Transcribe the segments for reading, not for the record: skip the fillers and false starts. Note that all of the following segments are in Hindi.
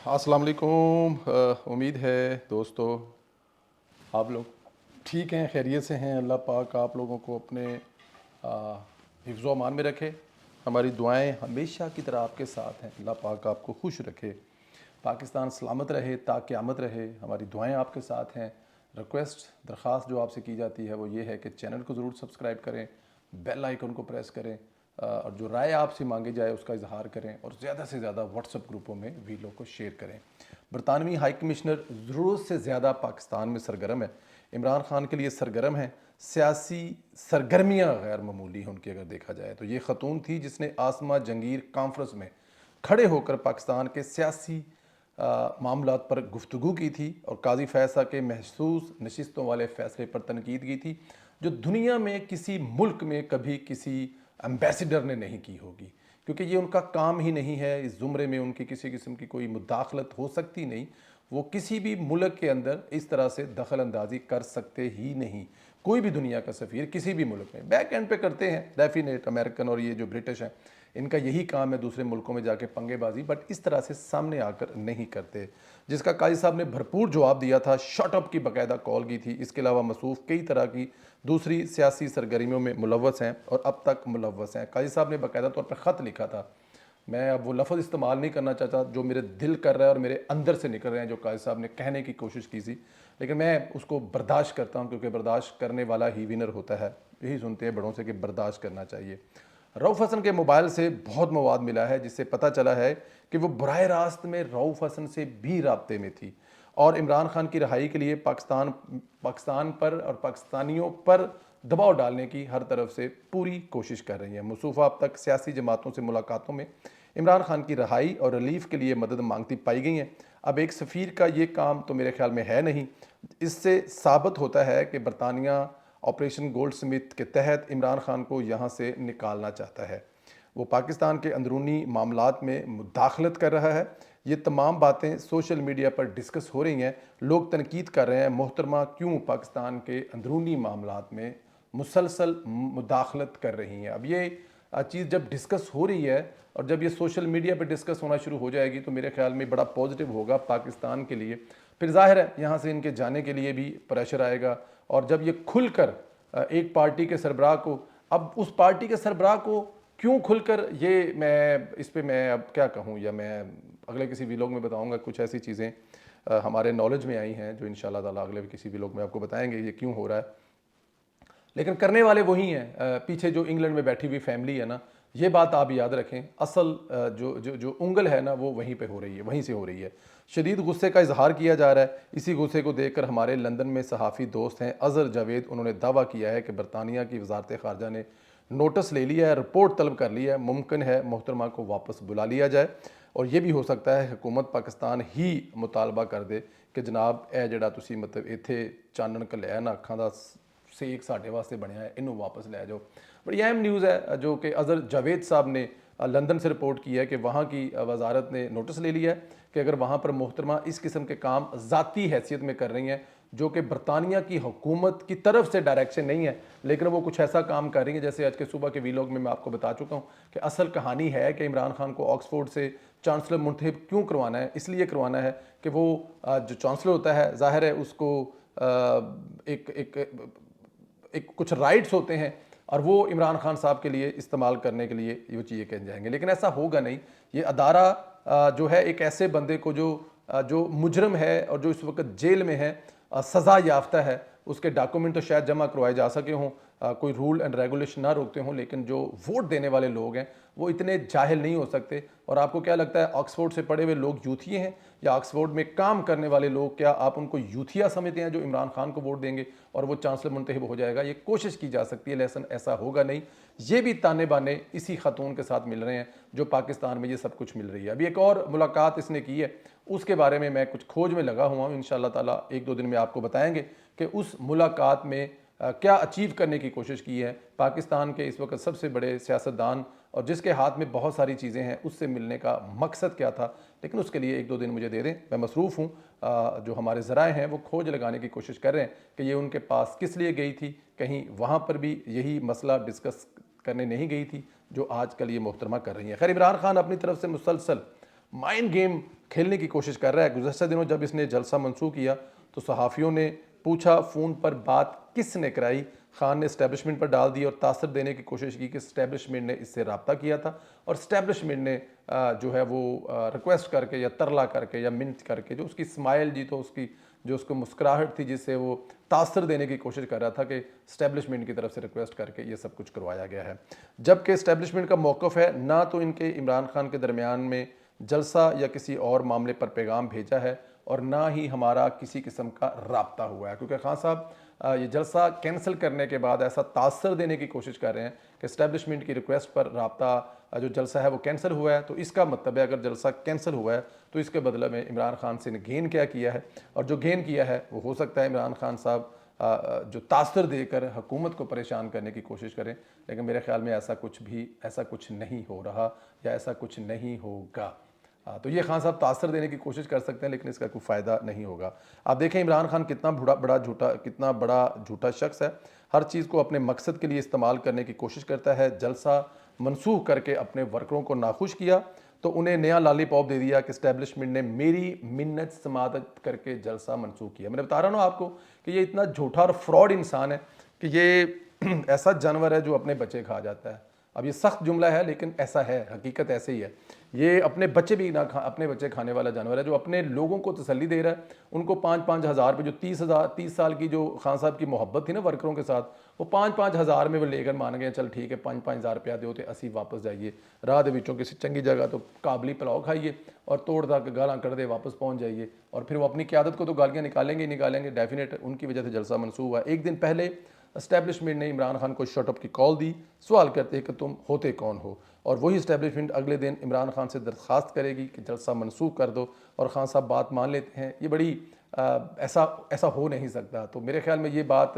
अस्सलाम वालेकुम। उम्मीद है दोस्तों आप लोग ठीक हैं, खैरियत से हैं। अल्लाह पाक आप लोगों को अपने हिफ्ज़ व अमान में रखे। हमारी दुआएं हमेशा की तरह आपके साथ हैं। अल्लाह पाक आपको खुश रखे, पाकिस्तान सलामत रहे, ता क़यामत रहे। हमारी दुआएं आपके साथ हैं। रिक्वेस्ट दरख्वास्त जो आपसे की जाती है वो ये है कि चैनल को ज़रूर सब्सक्राइब करें, बेल आइकन को प्रेस करें और जो राय आपसे मांगी जाए उसका इजहार करें और ज़्यादा से ज़्यादा व्हाट्सएप ग्रुपों में वीडियो को शेयर करें। बरतानवी हाई कमिश्नर ज़रूरत से ज़्यादा पाकिस्तान में सरगर्म है, इमरान खान के लिए सरगर्म है। सियासी सरगर्मियाँ गैर मामूली हैं उनकी, अगर देखा जाए तो ये ख़तून थी जिसने आसमा जंगीर कॉन्फ्रेंस में खड़े होकर पाकिस्तान के सियासी मामलात पर गुफ्तगू की थी और काजी फैसला के महसूस नशिस्तों वाले फ़ैसले पर तनकीद की थी, जो दुनिया में किसी मुल्क में कभी किसी एम्बेसडर ने नहीं की होगी, क्योंकि ये उनका काम ही नहीं है। इस ज़ुमरे में उनकी किसी किस्म की कोई मुदाखलत हो सकती नहीं। वो किसी भी मुल्क के अंदर इस तरह से दखल अंदाजी कर सकते ही नहीं। कोई भी दुनिया का सफ़ीर किसी भी मुल्क में बैक एंड पे करते हैं डेफिनेट, अमेरिकन और ये जो ब्रिटिश हैं इनका यही काम है दूसरे मुल्कों में जाके पंगेबाजी, बट इस तरह से सामने आकर नहीं करते। जिसका काजी साहब ने भरपूर जवाब दिया था, शट अप की बाकायदा कॉल की थी। इसके अलावा मसूफ कई तरह की दूसरी सियासी सरगर्मियों में मुलव्वस हैं और अब तक मुलव्वस हैं। काजी साहब ने बाकायदा तौर पर ख़त लिखा था। मैं अब वो लफ्ज़ इस्तेमाल नहीं करना चाहता जो मेरे दिल कर रहा है और मेरे अंदर से निकल रहे हैं, जो काजी साहब ने कहने की कोशिश की थी, लेकिन मैं उसको बर्दाश्त करता हूँ क्योंकि बर्दाश्त करने वाला ही विनर होता है। यही सुनते हैं बड़ों से कि बर्दाश्त करना चाहिए। रऊफ़ हसन के मोबाइल से बहुत मवाद मिला है जिससे पता चला है कि वो बराह रास्त में रऊफ़ हसन से भी राब्ते में थी और इमरान खान की रिहाई के लिए पाकिस्तान पर और पाकिस्तानियों पर दबाव डालने की हर तरफ से पूरी कोशिश कर रही है। मसूफ़ा अब तक सियासी जमातों से मुलाकातों में इमरान खान की रिहाई और रिलीफ के लिए मदद मांगती पाई गई हैं। अब एक सफ़ीर का ये काम तो मेरे ख्याल में है नहीं। इससे साबित होता है कि बरतानिया ऑपरेशन गोल्ड स्मिथ के तहत इमरान खान को यहाँ से निकालना चाहता है। वो पाकिस्तान के अंदरूनी मामलात में मुदाखलत कर रहा है। ये तमाम बातें सोशल मीडिया पर डिस्कस हो रही हैं। लोग तनकीद कर रहे हैं, मोहतरमा क्यों पाकिस्तान के अंदरूनी मामलात में मुसलसल मुदाखलत कर रही हैं। अब ये चीज़ जब डिस्कस हो रही है और जब ये सोशल मीडिया पर डिस्कस होना शुरू हो जाएगी तो मेरे ख्याल में बड़ा पॉजिटिव होगा पाकिस्तान के लिए। फिर जाहिर है यहाँ से इनके जाने के लिए भी प्रेशर आएगा और जब ये खुलकर एक पार्टी के सरबराह को, अब उस पार्टी के सरबराह को क्यों खुलकर, ये मैं इस पे मैं अब क्या कहूँ, या मैं अगले किसी व्लॉग में बताऊँगा। कुछ ऐसी चीज़ें हमारे नॉलेज में आई हैं जो इंशाल्लाह ताला अगले किसी व्लॉग में आपको बताएंगे ये क्यों हो रहा है। लेकिन करने वाले वही हैं। पीछे जो इंग्लैंड में बैठी हुई फैमिली है ना, ये बात आप याद रखें, असल जो जो जो उंगल है ना वो वहीं पे हो रही है, वहीं से हो रही है। शदीद गुस्से का इजहार किया जा रहा है। इसी गुस्से को देखकर हमारे लंदन में सहाफ़ी दोस्त हैं अज़हर जावेद, उन्होंने दावा किया है कि बरतानिया की वजारत ख़ारजा ने नोटिस ले लिया है, रिपोर्ट तलब कर लिया है। मुमकिन है मोहतरमा को वापस बुला लिया जाए और ये भी हो सकता है हुकूमत पाकिस्तान ही मुतालबा कर दे कि जनाब ए जड़ा तुसी मतलब इत्थे चानन घल्लिया ना अखां दा सेक साढ़े वास्ते बनया है, इनू वापस लै जाओ। बड़ी अहम न्यूज़ है जो कि अज़हर जावेद साहब ने लंदन से रिपोर्ट की है कि वहाँ की वजारत ने नोटिस ले लिया है कि अगर वहाँ पर मोहतरमा इस किस्म के काम ज़ाती हैसियत में कर रही हैं जो कि बरतानिया की हुकूमत की तरफ से डायरेक्शन नहीं है, लेकिन वो कुछ ऐसा काम कर रही है जैसे आज के सुबह के वीलॉग में मैं आपको बता चुका हूँ कि असल कहानी है कि इमरान खान को ऑक्सफोर्ड से चांसलर मुंतखब क्यों करवाना है। इसलिए करवाना है कि वो जो चांसलर होता है ज़ाहिर है उसको एक एक एक कुछ राइट्स होते हैं और वो इमरान खान साहब के लिए इस्तेमाल करने के लिए ये चीज़ें कह जाएंगे, लेकिन ऐसा होगा नहीं। ये अदारा जो है एक ऐसे बंदे को जो मुजरम है और जो इस वक्त जेल में है, सज़ा याफ्ता है, उसके डॉक्यूमेंट तो शायद जमा करवाए जा सके हों, कोई रूल एंड रेगुलेशन ना रोकते हों, लेकिन जो वोट देने वाले लोग हैं वो इतने जाहिल नहीं हो सकते। और आपको क्या लगता है ऑक्सफोर्ड से पढ़े हुए लोग यूथिये हैं या ऑक्सफोर्ड में काम करने वाले लोग, क्या आप उनको यूथिया समझते हैं जो इमरान खान को वोट देंगे और वो चांसलर मुंतखब हो जाएगा? ये कोशिश की जा सकती है लेकिन ऐसा होगा नहीं। ये भी ताने बाने इसी खातून के साथ मिल रहे हैं जो पाकिस्तान में ये सब कुछ मिल रही है। अभी एक और मुलाकात इसने की है, उसके बारे में मैं कुछ खोज में लगा हुआ हूँ। इंशाल्लाह ताला एक दो दिन में आपको बताएंगे कि उस मुलाकात में क्या अचीव करने की कोशिश की है पाकिस्तान के इस वक्त सबसे बड़े सियासतदान और जिसके हाथ में बहुत सारी चीज़ें हैं, उससे मिलने का मकसद क्या था। लेकिन उसके लिए एक दो दिन मुझे दे दें, मैं मसरूफ़ हूँ। जो हमारे ज़राए हैं वो खोज लगाने की कोशिश कर रहे हैं कि ये उनके पास किस लिए गई थी, कहीं वहाँ पर भी यही मसला डिस्कस करने नहीं गई थी जो आजकल ये मोहतरमा कर रही हैं। खैर, इमरान खान अपनी तरफ से मुसलसल माइंड गेम खेलने की कोशिश कर रहा है। गुज़श्ता दिनों जब इसने जलसा मनसूख किया तो सहाफ़ियों ने पूछा फ़ोन पर बात किसने कराई। खान ने इस्टेब्लिशमेंट पर डाल दी और तासर देने की कोशिश की कि इस्टेब्लिशमेंट ने इससे रब्ता किया था और इस्टेब्लिशमेंट ने जो है वो रिक्वेस्ट करके या तरला करके या मिन्ट करके, जो उसकी स्माइल जी, तो उसकी जो उसको मुस्कुराहट थी जिससे वो तासर देने की कोशिश कर रहा था, कि इस्टेब्लिशमेंट की तरफ से रिक्वेस्ट करके ये सब कुछ करवाया गया है। जबकि इस्टेब्लिशमेंट का मौक़िफ़ है, ना तो इनके इमरान खान के दरमियान में जलसा या किसी और मामले पर पैगाम भेजा है और ना ही हमारा किसी किस्म का राब्ता हुआ है, क्योंकि खान साहब ये जलसा कैंसिल करने के बाद ऐसा तासर देने की कोशिश कर रहे हैं कि इस्टेब्लिशमेंट की रिक्वेस्ट पर राब्ता जो जलसा है वो कैंसिल हुआ है। तो इसका मतलब है अगर जलसा कैंसिल हुआ है तो इसके बदले में इमरान खान से ने गेन क्या किया है, और जो गेन किया है वो हो सकता है इमरान खान साहब जो तासर देकर हुकूमत को परेशान करने की कोशिश करें, लेकिन मेरे ख्याल में ऐसा कुछ नहीं हो रहा या ऐसा कुछ नहीं होगा। तो ये खान साहब तासर देने की कोशिश कर सकते हैं, लेकिन इसका कोई फ़ायदा नहीं होगा। आप देखें इमरान खान कितना बड़ा झूठा शख्स है। हर चीज़ को अपने मकसद के लिए इस्तेमाल करने की कोशिश करता है। जलसा मनसूख करके अपने वर्करों को नाखुश किया तो उन्हें नया लॉलीपॉप दे दिया कि इस्टेब्लिशमेंट ने मेरी मिन्नत समादत करके जलसा मनसूख किया। मैंने बता रहा हूँ आपको कि ये इतना झूठा और फ्रॉड इंसान है कि ये ऐसा जानवर है जो अपने बच्चे खा जाता है। अब ये सख्त जुमला है लेकिन ऐसा है, हकीकत ऐसे ही है। ये अपने बच्चे भी ना अपने बच्चे खाने वाला जानवर है, जो अपने लोगों को तसल्ली दे रहा है। उनको 5-5 हज़ार रुपये, जो 30 साल की जो खान साहब की मोहब्बत थी ना वर्करों के साथ, वो 5-5 हज़ार में वो लेकर मान गए चल ठीक है 5-5 हज़ार रुपया दो तो असी वापस जाइए, राह दे विचों किसी चंगी जगह तो काबली पुलाव खाइए और तोड़ तक गालां कर दे वापस पहुँच जाइए। और फिर वो अपनी क़यादत को तो गालियाँ निकालेंगे ही निकालेंगे, डेफिनेट उनकी वजह से जलसा मनसूख हुआ। एक दिन पहले इस्टेब्लिशमेंट ने इमरान खान को शटअप की कॉल दी, सवाल करते हैं कि तुम होते कौन हो, और वही इस्टेब्लिशमेंट अगले दिन इमरान खान से दरख्वास्त करेगी कि जलसा मनसूख कर दो, और खान साहब बात मान लेते हैं। ये बड़ी ऐसा हो नहीं सकता। तो मेरे ख्याल में ये बात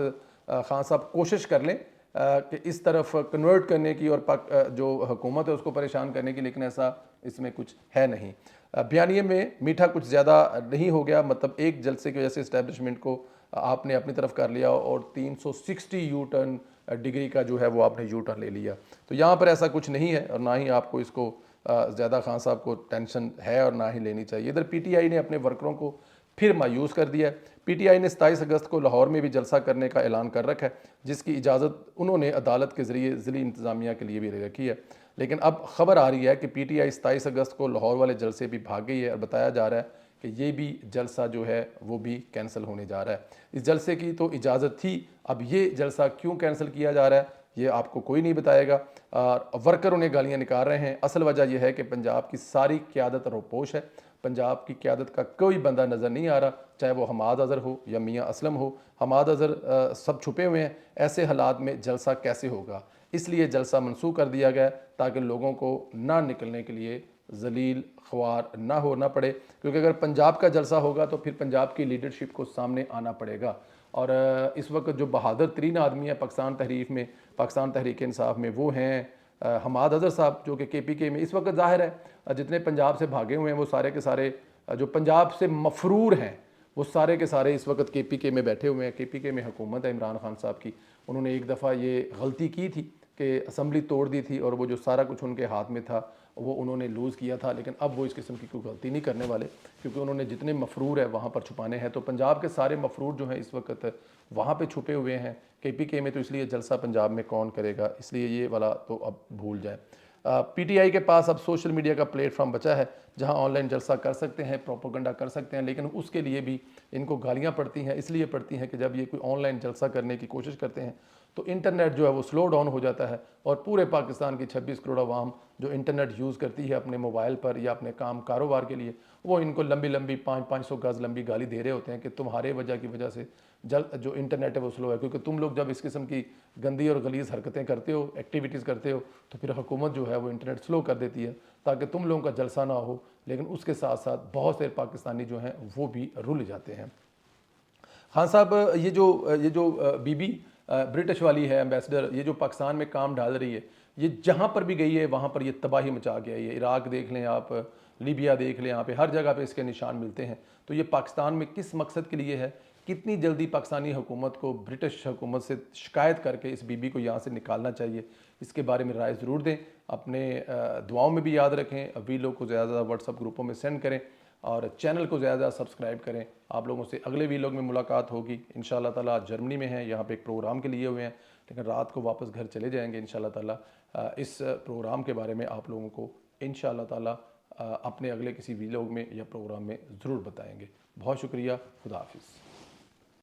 खान साहब कोशिश कर लें कि इस तरफ कन्वर्ट करने की और जो हुकूमत है उसको परेशान करने की, लेकिन ऐसा इसमें कुछ है नहीं। बयानिए में मीठा कुछ ज़्यादा नहीं हो गया, मतलब एक जलसे की वजह से इस्टेब्लिशमेंट को आपने अपनी तरफ कर लिया और 360 यू टर्न डिग्री का जो है वो आपने यू टर्न ले लिया। तो यहाँ पर ऐसा कुछ नहीं है और ना ही आपको इसको ज़्यादा खान साहब को टेंशन है और ना ही लेनी चाहिए। इधर पीटीआई ने अपने वर्करों को फिर मायूस कर दिया है। पीटीआई ने 27 अगस्त को लाहौर में भी जलसा करने का ऐलान कर रखा है, जिसकी इजाज़त उन्होंने अदालत के ज़रिए ज़िली इंतज़ामिया के लिए भी ले रखी है। लेकिन अब खबर आ रही है कि पीटीआई 27 अगस्त को लाहौर वाले जलसे भी भाग गई है और बताया जा रहा है कि ये भी जलसा जो है वो भी कैंसिल होने जा रहा है। इस जलसे की तो इजाज़त थी, अब ये जलसा क्यों कैंसिल किया जा रहा है ये आपको कोई नहीं बताएगा। वर्कर उन्हें गालियाँ निकाल रहे हैं। असल वजह यह है कि पंजाब की सारी क़यादत रोपोश है। पंजाब की क़यादत का कोई बंदा नज़र नहीं आ रहा, चाहे वो हमाद अज़हर हो या मियाँ असलम हो। हमाद अज़हर सब छुपे हुए हैं। ऐसे हालात में जलसा कैसे होगा, इसलिए जलसा मनसूख कर दिया गया ताकि लोगों को ना निकलने के लिए जलील ख्वार ना होना पड़े, क्योंकि अगर पंजाब का जलसा होगा तो फिर पंजाब की लीडरशिप को सामने आना पड़ेगा। और इस वक्त जो बहादुर तरीन आदमी है पाकिस्तान तहरीक इंसाफ में, वो हैं हमाद अज़हर साहब, जो कि KPK में इस वक्त ज़ाहिर है जितने पंजाब से भागे हुए हैं वो सारे के सारे जो पंजाब से मफरूर हैं वो सारे के सारे इस वक्त KPK में बैठे हुए हैं। KPK में हुकूमत है इमरान खान साहब की। उन्होंने एक दफ़ा ये गलती की थी कि असम्बली तोड़ दी थी और वो जो सारा कुछ उनके हाथ में था वो उन्होंने लूज़ किया था, लेकिन अब वो इस किस्म की कोई गलती नहीं करने वाले, क्योंकि उन्होंने जितने मफरूर है वहाँ पर छुपाने हैं। तो पंजाब के सारे मफरूर जो हैं इस वक्त वहाँ पे छुपे हुए हैं KPK में, तो इसलिए जलसा पंजाब में कौन करेगा, इसलिए ये वाला तो अब भूल जाए। PTI के पास अब सोशल मीडिया का प्लेटफॉर्म बचा है जहां ऑनलाइन जलसा कर सकते हैं, प्रोपोगंडा कर सकते हैं, लेकिन उसके लिए भी इनको गालियां पड़ती हैं। इसलिए पड़ती हैं कि जब ये कोई ऑनलाइन जलसा करने की कोशिश करते हैं तो इंटरनेट जो है वो स्लो डाउन हो जाता है, और पूरे पाकिस्तान की 26 करोड़ आवाम जो इंटरनेट यूज़ करती है अपने मोबाइल पर या अपने काम कारोबार के लिए, वो इनको लंबी लंबी 500 गज़ लंबी गाली दे रहे होते हैं कि तुम्हारे वजह से जो इंटरनेट है वो स्लो है, क्योंकि तुम लोग जब इस किस्म की गंदी और गलीज़ हरकतें करते हो, एक्टिविटीज़ करते हो, तो फिर हुकूमत जो है वो इंटरनेट स्लो कर देती है ताकि तुम लोगों का जलसा ना हो। लेकिन उसके साथ साथ बहुत से पाकिस्तानी जो हैं वो भी रुल जाते हैं। खान साहब ये जो बीबी ब्रिटिश वाली है एम्बेसडर, ये जो पाकिस्तान में काम डाल रही है, ये जहाँ पर भी गई है वहाँ पर ये तबाही मचा के आई है। इराक देख लें आप, लीबिया देख लें, यहाँ पे हर जगह पे इसके निशान मिलते हैं। तो ये पाकिस्तान में किस मकसद के लिए है, कितनी जल्दी पाकिस्तानी हुकूमत को ब्रिटिश हुकूमत से शिकायत करके इस बीबी को यहाँ से निकालना चाहिए, इसके बारे में राय ज़रूर दें। अपने दुआओं में भी याद रखें, वीलों को ज़्यादा व्हाट्सअप ग्रुपों में सेंड करें। और चैनल को ज़्यादा सब्सक्राइब करें। आप लोगों से अगले वीलॉग में मुलाकात होगी इंशाल्लाह ताला। आज जर्मनी में हैं, यहाँ पे एक प्रोग्राम के लिए हुए हैं, लेकिन रात को वापस घर चले जाएंगे इंशाल्लाह ताला। इस प्रोग्राम के बारे में आप लोगों को इंशाल्लाह ताला अपने अगले किसी वीलॉग में या प्रोग्राम में ज़रूर बताएंगे। बहुत शुक्रिया। खुदा हाफिज़।